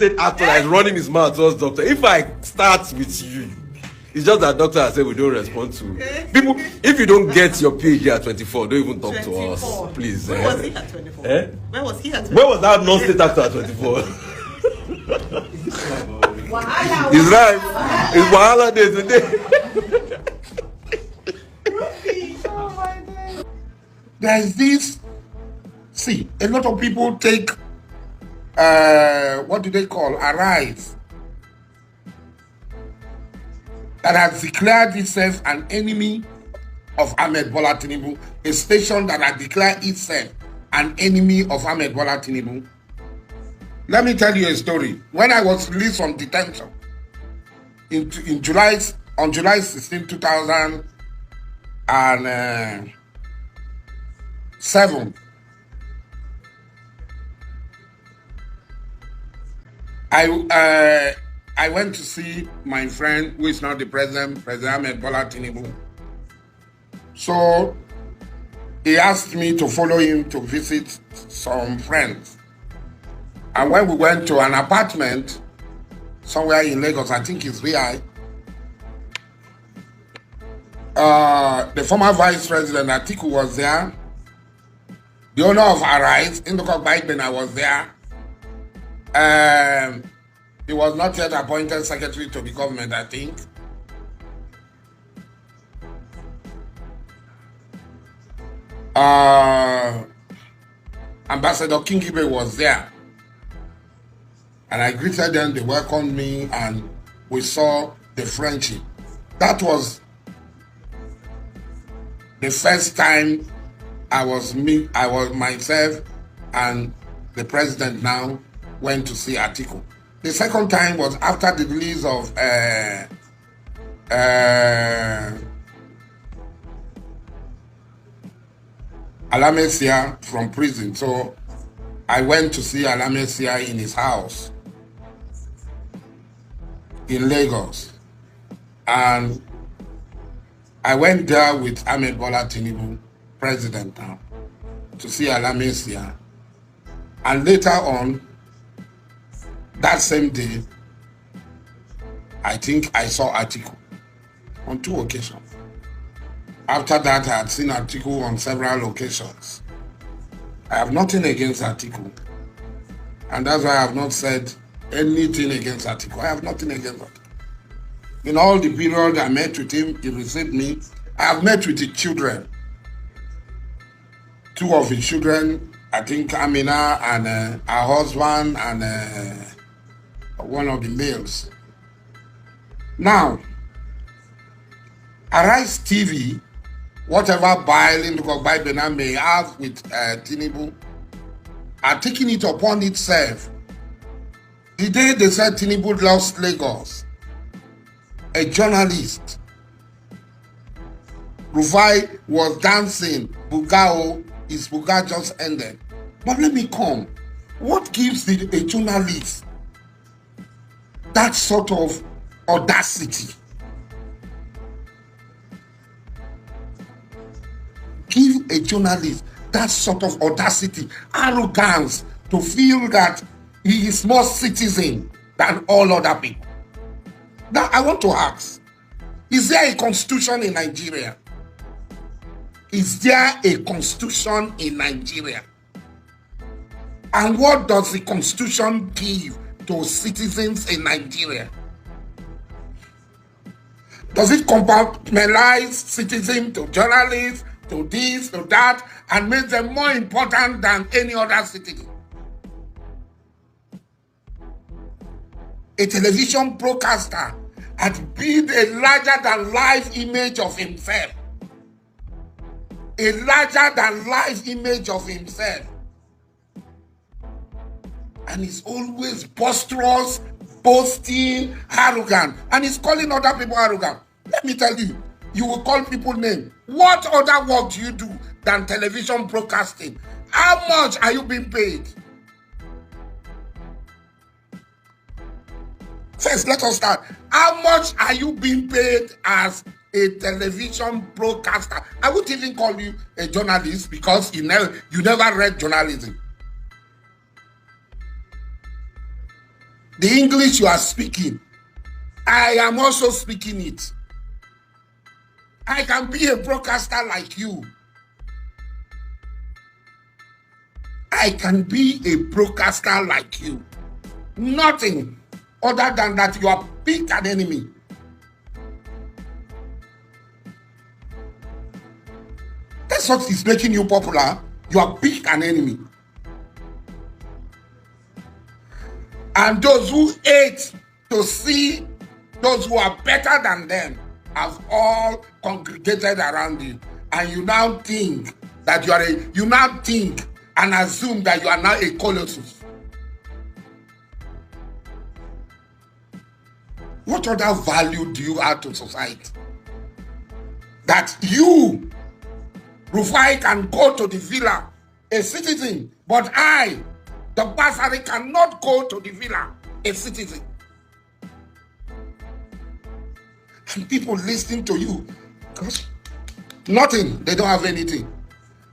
state actor that is running his mouth towards doctor. If I start with you, it's just that doctor has said we don't respond to people. If you don't get your PhD at 24, don't even talk 24. To us, please. Where was he at 24? Where was he at 24? Where was that non-state actor at 24? Wahala. It's right. It's Wahala day today. There is this. See, a lot of people take what do they call Arise, that has declared itself an enemy of Ahmed Bola Tinubu, a station that has declared itself an enemy of Ahmed Bola Tinubu. Let me tell you a story. When I was released from detention on July 16, 2007, I went to see my friend, who is now the President Ahmed Bola Tinubu. So he asked me to follow him to visit some friends. And when we went to an apartment somewhere in Lagos, I think it's VI, the former Vice President Atiku was there. The owner of Arise, Indoko Baidbena, was there. He was not yet appointed secretary to the government, I think. Ambassador Kingibe was there. And I greeted them, they welcomed me, and we saw the friendship. That was the first time I was myself and the president now went to see Atiku. The second time was after the release of Alamesia from prison. So I went to see Alamesia in his house in Lagos. And I went there with Ahmed Bola Tinubu, president now, to see Alamesia. And later on, that same day, I think I saw Atiku on 2 occasions. After that, I had seen Atiku on several occasions. I have nothing against Atiku. And that's why I have not said anything against Atiku. I have nothing against Atiku. In all the period I met with him, he received me. I have met with his children. 2 of his children, I think Amina and her husband and one of the males. Now, Arise TV, whatever Bailin Baibena may have with Tinubu, are taking it upon itself. The day they said Tinubu lost Lagos, a journalist, Rufai, was dancing, Bugao, his Buga just ended. But let me come. What gives a journalist that sort of audacity? Give a journalist that sort of audacity, arrogance, to feel that he is more citizen than all other people. Now, I want to ask, is there a constitution in Nigeria? Is there a constitution in Nigeria? And what does the constitution give to citizens in Nigeria? Does it compartmentalize citizens to journalists, to this, to that, and make them more important than any other citizen? A television broadcaster had built a larger-than-life image of himself. A larger-than-life image of himself. And he's always boisterous, boasting, arrogant. And he's calling other people arrogant. Let me tell you, you will call people names. What other work do you do than television broadcasting? How much are you being paid? First, let us start. How much are you being paid as a television broadcaster? I would even call you a journalist because you never read journalism. The English you are speaking, I am also speaking it. I can be a broadcaster like you. I can be a broadcaster like you. Nothing other than that you are picked an enemy. That's what is making you popular. You are picked an enemy. And those who hate to see those who are better than them have all congregated around you. And you now think that you now think and assume that you are now a colossus. What other value do you add to society? That you, Rufai, can go to the villa, a citizen, but I, the Asari, cannot go to the villa, a citizen. And people listening to you, because nothing, they don't have anything.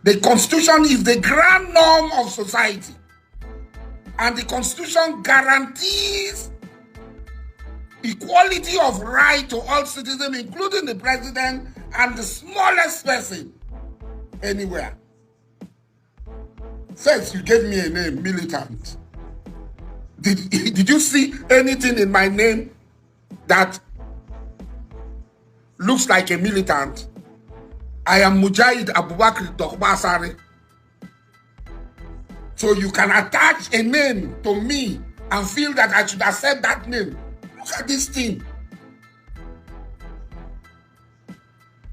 The Constitution is the grand norm of society. And the Constitution guarantees equality of right to all citizens, including the president and the smallest person anywhere. First, you gave me a name, militant. Did you see anything in my name that looks like a militant? I am Mujahid Abubakar Dokubo Asari. So you can attach a name to me and feel that I should accept that name. Look at this thing.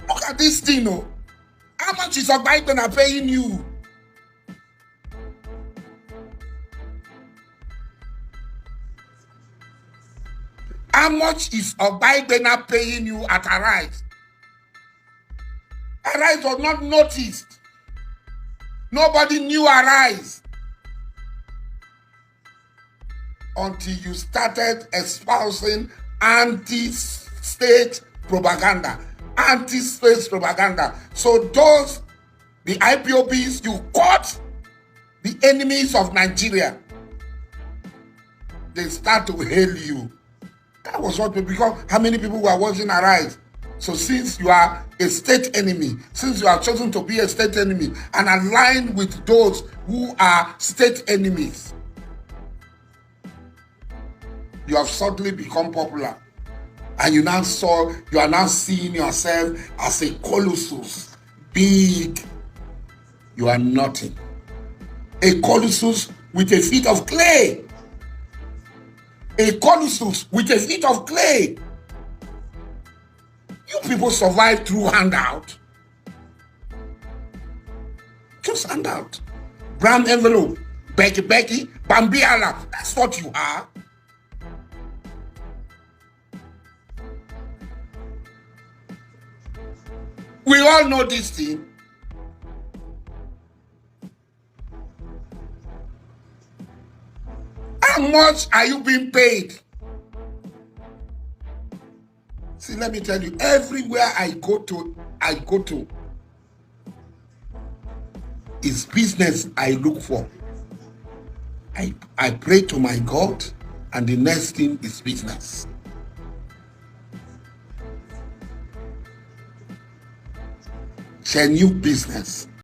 Look at this thing, oh. How much is Biden paying you? How much is Biden paying you at Arise? Arise was not noticed. Nobody knew Arise until you started espousing anti-state propaganda. Anti-state propaganda. So those, the IPOBs, you caught the enemies of Nigeria. They start to hail you. That was what, because how many people were watching Arise? So since you are a state enemy, since you are chosen to be a state enemy and aligned with those who are state enemies, you have suddenly become popular. And you are now seeing yourself as a colossus, big. You are nothing. A colossus with a feet of clay. A colossus with a feet of clay. You people survive through handout. Just handout. Brown envelope. Becky, Bambiala. That's what you are. We all know this thing. How much are you being paid? See, let me tell you, everywhere I go to, is business I look for. I pray to my God, and the next thing is business. Genuine business.